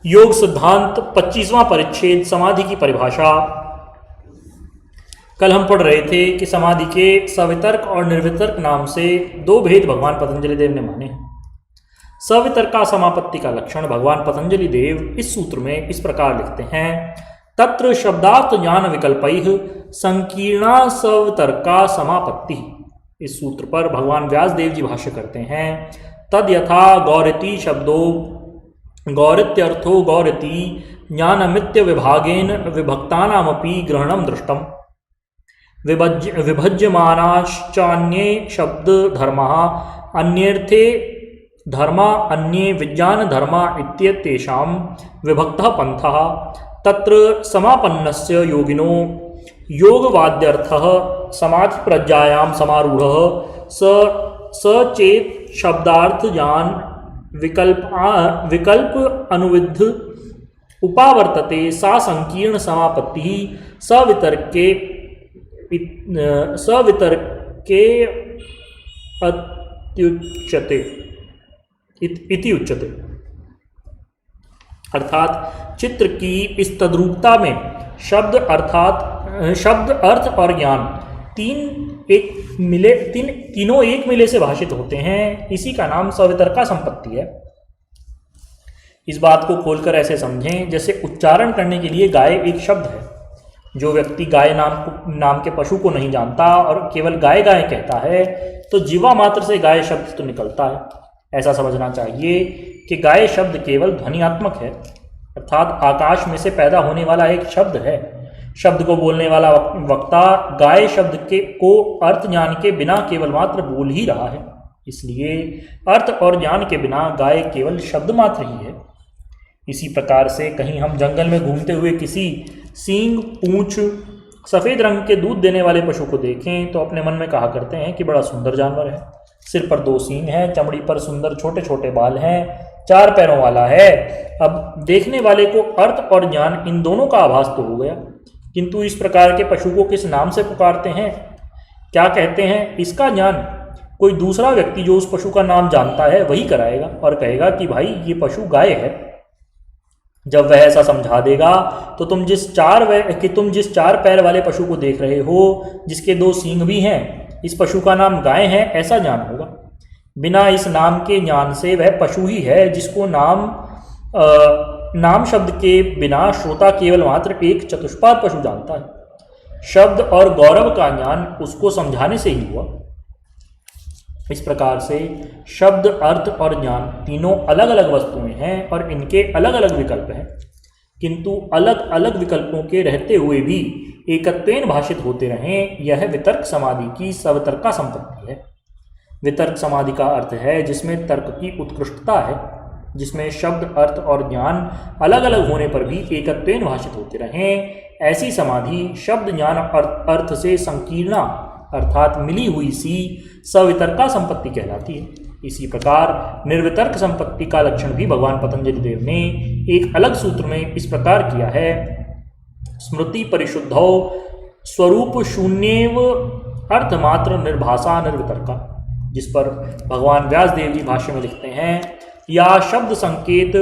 योग सिद्धांत 25वां परिच्छेद समाधि की परिभाषा। कल हम पढ़ रहे थे कि समाधि के सवितर्क और निर्वितर्क नाम से दो भेद भगवान पतंजलि देव ने माने हैं। सवितर्का समापत्ति का लक्षण भगवान पतंजलि देव इस सूत्र में इस प्रकार लिखते हैं, तत्र शब्दार्थ ज्ञान विकल्पैः संकीर्णा सवितर्का समापत्ति। इस सूत्र पर भगवान व्यास देव जी भाष्य करते हैं, तद यथा गौरिति शब्दो गौरित्यर्थो गौरिति ज्ञानमित्य विभागेन विभक्तानामपि ग्रहणं दृष्टम् विभज्यमानाश्चान्ये शब्द धर्मः अन्यर्थे धर्मा अन्ये विज्ञान धर्मा इत्येतेषां विभक्तः पंथः तत्र समापन्नस्य योगिनो योगवाद्यर्थः समाधि प्रज्ञायां समारूढ़ः स चेत शब्दार्थ ज्ञान विकल्प अनुविद्ध उपावर्तते सा संकीर्ण समापत्ति सवितर्के अत्युच्यते इति उच्यते। अर्थात चित्र की इस तद्रूपता में शब्द अर्थ और ज्ञान तीनों एक मिले से भाषित होते हैं। इसी का नाम सवितर्का संपत्ति है। इस बात को खोलकर ऐसे समझें जैसे उच्चारण करने के लिए गाय एक शब्द है। जो व्यक्ति गाय नाम के पशु को नहीं जानता और केवल गाय गाय कहता है तो जीवा मात्र से गाय शब्द तो निकलता है। ऐसा समझना चाहिए कि गाय शब्द केवल ध्वनियात्मक है, अर्थात आकाश में से पैदा होने वाला एक शब्द है। शब्द को बोलने वाला वक्ता गाय शब्द को अर्थ ज्ञान के बिना केवल मात्र बोल ही रहा है। इसलिए अर्थ और ज्ञान के बिना गाय केवल शब्द मात्र ही है। इसी प्रकार से कहीं हम जंगल में घूमते हुए किसी सींग पूंछ सफ़ेद रंग के दूध देने वाले पशु को देखें तो अपने मन में कहा करते हैं कि बड़ा सुंदर जानवर है। सिर पर 2 सींग हैं, चमड़ी पर सुंदर छोटे छोटे बाल हैं, 4 पैरों वाला है। अब देखने वाले को अर्थ और ज्ञान इन दोनों का आभास तो हो गया, किंतु इस प्रकार के पशु को किस नाम से पुकारते हैं, क्या कहते हैं, इसका ज्ञान कोई दूसरा व्यक्ति जो उस पशु का नाम जानता है वही कराएगा और कहेगा कि भाई ये पशु गाय है। जब वह ऐसा समझा देगा तो तुम जिस 4 पैर वाले पशु को देख रहे हो जिसके 2 सींग भी हैं, इस पशु का नाम गाय है, ऐसा ज्ञान होगा। बिना इस नाम के ज्ञान से वह पशु ही है जिसको नाम शब्द के बिना श्रोता केवल मात्र एक चतुष्पाद पशु जानता है। शब्द और गौरव का ज्ञान उसको समझाने से ही हुआ। इस प्रकार से शब्द, अर्थ और ज्ञान तीनों अलग अलग वस्तुएं हैं और इनके अलग अलग विकल्प हैं, किंतु अलग अलग विकल्पों के रहते हुए भी एकत्वेन भाषित होते रहें, यह वितर्क समाधि की सवितर्का संपत्ति है। वितर्क समाधि का अर्थ है जिसमें तर्क की उत्कृष्टता है, जिसमें शब्द, अर्थ और ज्ञान अलग अलग होने पर भी एकत्वेन भाषित होते रहें। ऐसी समाधि शब्द, ज्ञान, अर्थ से संकीर्णा अर्थात मिली हुई सी सवितर्का संपत्ति कहलाती है। इसी प्रकार निर्वितर्क संपत्ति का लक्षण भी भगवान पतंजलि देव ने एक अलग सूत्र में इस प्रकार किया है, स्मृति परिशुद्धौ स्वरूप शून्येव अर्थमात्र निर्भाषा निर्वितर्का। जिस पर भगवान व्यास देव जी भाष्य में लिखते हैं, या शब्द संकेत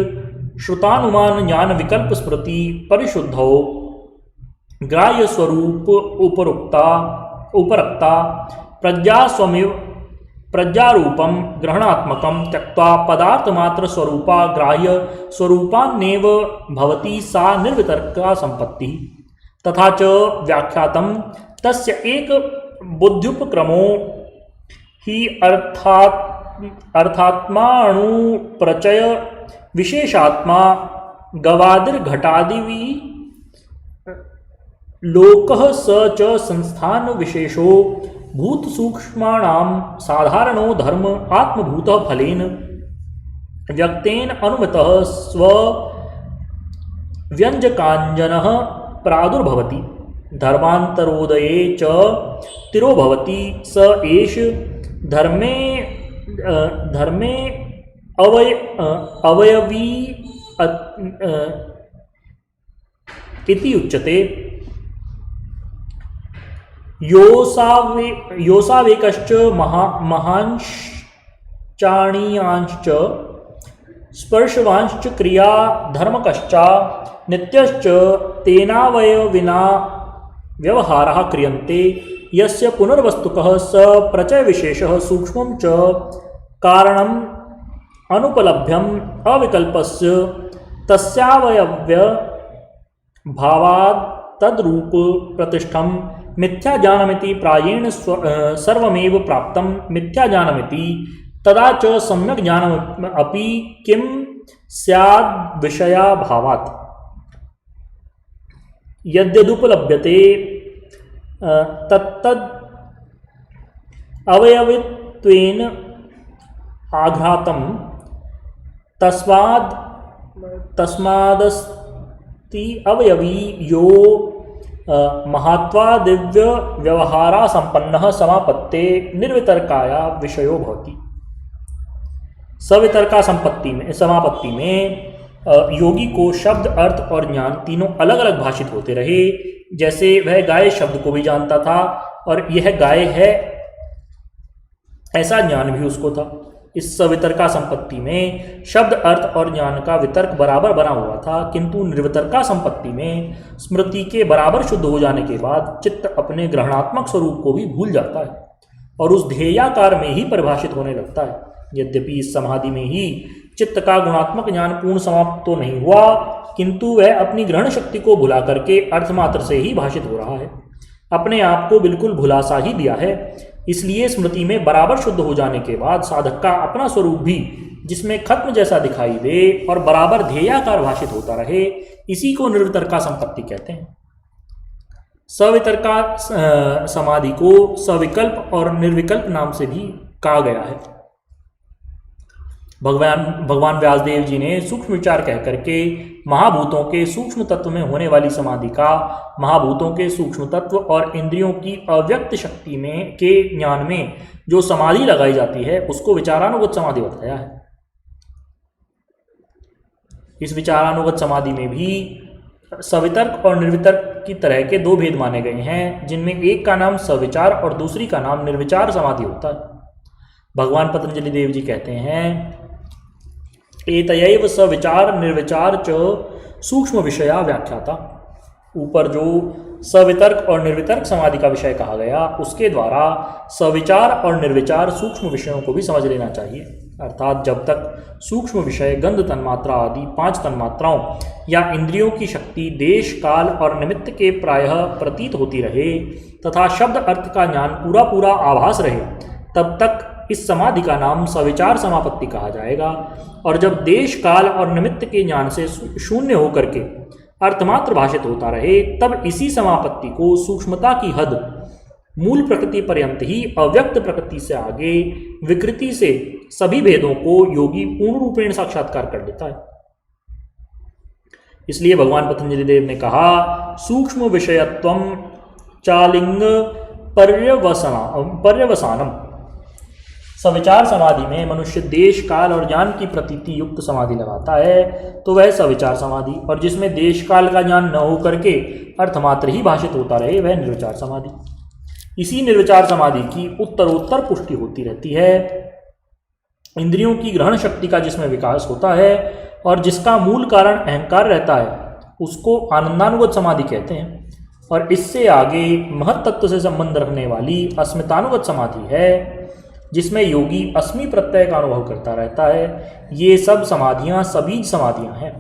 श्रुतानुमान ज्ञान विकल्प स्मृति परिशुद्धौ ग्राह्य स्वरूप उपरक्ता प्रज्ञारूपम ग्रहणात्मकम त्यक्त्वा पदार्थ मात्र स्वरूपा ग्राह्य स्वरूपान्नेव भवति सा निर्वितर्का संपत्ति। तथा च व्याख्यातम तस्य एक बुद्ध्युपक्रमो ही अर्थात्माणुप्रचय विशेषात्मा गवादिर्घटादिवि लोकः स च संस्थान विशेषो भूत सूक्ष्माणां साधारणो धर्म आत्मभूतः फलेन व्यक्तेन अनुमितः स्व व्यंजकांजनः प्रादुर्भवति धर्मांतरोदये च तिरोभवति स एष धर्मे अवयवी इति उच्यते। योसावेकश्च महांश्चाणीयांश्च स्पर्शवांश्च क्रिया धर्मकश्चा नित्यश्च तेनावयविना व्यवहाराः क्रियन्ते यस्य पुनर्वस्तुकः स प्रचयविशेषः सूक्ष्मं च कारणम् अनुपलभ्यम् अविकल्पस्य तस्यावयव्य भावात् तद्रूप प्रतिष्ठं मिथ्याज्ञानमिति प्रायेण सर्वमेव प्राप्तं मिथ्याज्ञानमिति तदा च सम्यक् ज्ञानम् अपि किं स्याद् विषयाभावात् यद्यदुपलभ्यते तत्तद् अवयवित्वेन आघातं तस्मादस्ति अवयवी यो महात्वादिव्य व्यवहारा संपन्नः समापत्ते निर्वितर्काया विषयो भवति। सवितर्का समापत्ति में योगी को शब्द अर्थ और ज्ञान तीनों अलग अलग भाषित होते रहे। जैसे वह गाय शब्द को भी जानता था और यह गाय है ऐसा ज्ञान भी उसको था। इस सवितर्का संपत्ति में शब्द अर्थ और ज्ञान का वितर्क बराबर बना हुआ था, किंतु निर्वितर्का संपत्ति में स्मृति के बराबर शुद्ध हो जाने के बाद चित्त अपने ग्रहणात्मक स्वरूप को भी भूल जाता है और उस ध्येयाकार में ही परिभाषित होने लगता है। यद्यपि इस समाधि में ही चित्त का गुणात्मक ज्ञान पूर्ण समाप्त तो नहीं हुआ, किंतु वह अपनी ग्रहण शक्ति को भुला करके अर्थमात्र से ही भाषित हो रहा है, अपने आप को बिल्कुल भुला सा ही दिया है। इसलिए स्मृति में बराबर शुद्ध हो जाने के बाद साधक का अपना स्वरूप भी जिसमें खत्म जैसा दिखाई दे और बराबर ध्येयाकार भाषित होता रहे, इसी को निर्वितर्का संपत्ति कहते हैं। सवितर्का समाधि को सविकल्प और निर्विकल्प नाम से भी कहा गया है। भगवान व्यासदेव जी ने सूक्ष्म विचार कह करके महाभूतों के सूक्ष्म तत्व में होने वाली समाधि का महाभूतों के सूक्ष्म तत्व और इंद्रियों की अव्यक्त शक्ति में के ज्ञान में जो समाधि लगाई जाती है उसको विचारानुगत समाधि बताया है। इस विचारानुगत समाधि में भी सवितर्क और निर्वितर्क की तरह के दो भेद माने गए हैं, जिनमें एक का नाम सविचार और दूसरी का नाम निर्विचार समाधि होता है। भगवान पतंजलि देव जी कहते हैं, एतयैव सविचार निर्विचार च सूक्ष्म विषया व्याख्याता। ऊपर जो सवितर्क और निर्वितर्क समाधि का विषय कहा गया, उसके द्वारा सविचार और निर्विचार सूक्ष्म विषयों को भी समझ लेना चाहिए। अर्थात जब तक सूक्ष्म विषय गंध तन्मात्रा आदि 5 तन्मात्राओं या इंद्रियों की शक्ति देश काल और निमित्त के प्रायः प्रतीत होती रहे तथा शब्द अर्थ का ज्ञान पूरा पूरा आभास रहे, तब तक इस समाधि का नाम सविचार समापत्ति कहा जाएगा। और जब देश काल और निमित्त के ज्ञान से शून्य होकर के अर्थमात्र भाषित होता रहे, तब इसी समापत्ति को सूक्ष्मता की हद मूल प्रकृति पर्यंत ही अव्यक्त प्रकृति से आगे विकृति से सभी भेदों को योगी पूर्ण रूपेण साक्षात्कार कर लेता है। इसलिए भगवान पतंजलि देव ने कहा, सूक्ष्म विषयत्वम चालिंग पर्यवसानम। सविचार समाधि में मनुष्य देश काल और ज्ञान की प्रतीति युक्त समाधि लगाता है तो वह सविचार समाधि, और जिसमें देश काल का ज्ञान न हो करके अर्थमात्र ही भाषित होता रहे वह निर्विचार समाधि। इसी निर्विचार समाधि की उत्तरोत्तर पुष्टि होती रहती है। इंद्रियों की ग्रहण शक्ति का जिसमें विकास होता है और जिसका मूल कारण अहंकार रहता है, उसको आनंदानुगत समाधि कहते हैं। और इससे आगे महत्तत्व से संबंध रखने वाली अस्मितानुगत समाधि है, जिसमें योगी अस्मि प्रत्यय का अनुभव करता रहता है। ये सब समाधियाँ सबीज समाधियाँ हैं।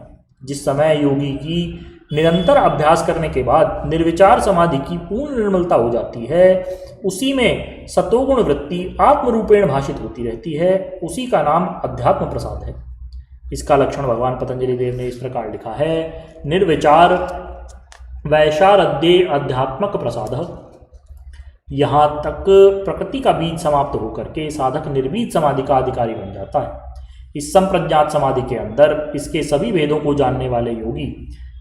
जिस समय योगी की निरंतर अभ्यास करने के बाद निर्विचार समाधि की पूर्ण निर्मलता हो जाती है, उसी में सतोगुण वृत्ति आत्मरूपेण भाषित होती रहती है, उसी का नाम अध्यात्म प्रसाद है। इसका लक्षण भगवान पतंजलि देव ने इस प्रकार लिखा है, निर्विचार वैशारद्ये अध्यात्मक प्रसाद। यहाँ तक प्रकृति का बीज समाप्त होकर के साधक निर्बीज समाधि का अधिकारी बन जाता है। इस संप्रज्ञात समाधि के अंदर इसके सभी भेदों को जानने वाले योगी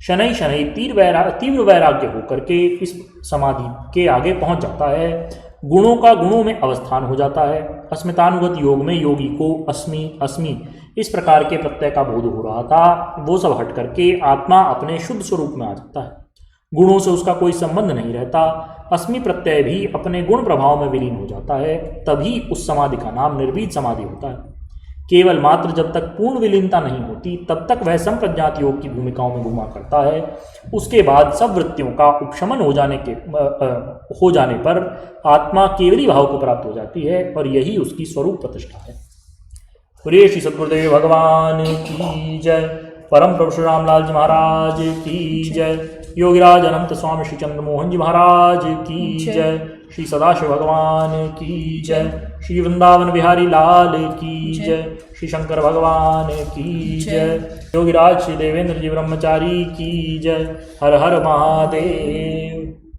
शनै शनै तीव्र वैराग्य होकर के इस समाधि के आगे पहुंच जाता है। गुणों का गुणों में अवस्थान हो जाता है। अस्मितानुगत योग में योगी को अस्मि अस्मि इस प्रकार के प्रत्यय का बोध हो रहा था, वो सब हट करके आत्मा अपने शुद्ध स्वरूप में आ जाता है। गुणों से उसका कोई संबंध नहीं रहता। अस्मि प्रत्यय भी अपने गुण प्रभाव में विलीन हो जाता है। तभी उस समाधि का नाम निर्बीज समाधि होता है। केवल मात्र जब तक पूर्ण विलीनता नहीं होती तब तक वह संप्रज्ञात योग की भूमिकाओं में घुमा करता है। उसके बाद सब वृत्तियों का उपशमन हो जाने पर आत्मा केवली भाव को प्राप्त हो जाती है और यही उसकी स्वरूप प्रतिष्ठा है। पूरे श्री सद्गुरुदेव भगवान की जय। परम प्रभु श्री रामलाल जी महाराज की जय। योगीराज अनंत स्वामी श्री चंद्रमोहन जी महाराज की जय। श्री सदाशिव भगवान की जय। श्री वृंदावन बिहारी लाल की जय। श्री शंकर भगवान की जय। योगीराज श्री देवेंद्र जी ब्रह्मचारी की जय। हर हर महादेव।